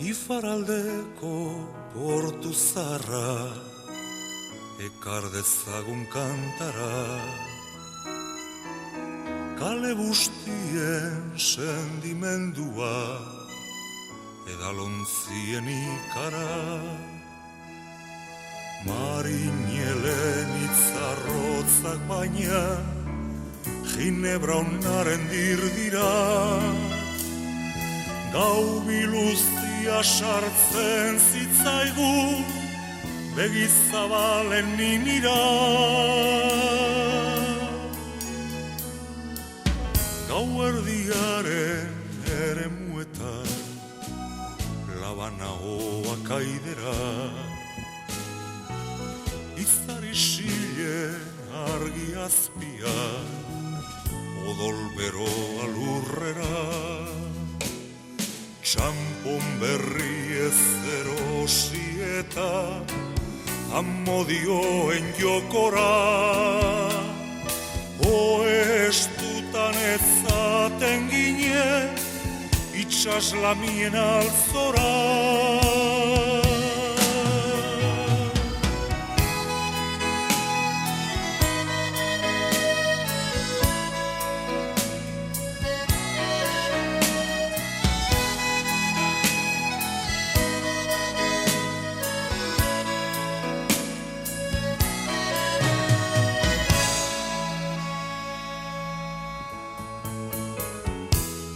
Ifaraldeko portu zarra, ekar dezagun kantara, kale bustien sendimendua, edalontzien ikara. Marinelen itzarrotzak baina, ginebra onaren dirdira, gau biluztia sartzen zitzaigu, begizabalen ninira. Gau erdiaren ere muetan, labana hoa kaidera, izari silen argi azpia, odol beroa lurrera. Txampon berri ez erosi eta amodioen jokora, oestutan ezaten ginen itxaslamien altzora.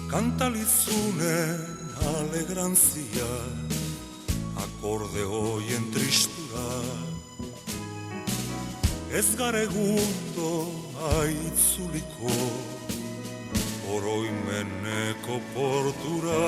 Kantalizunen alegrantzia, akorde hoien tristura, ez garegundo aitzuliko, oroimeneko portura.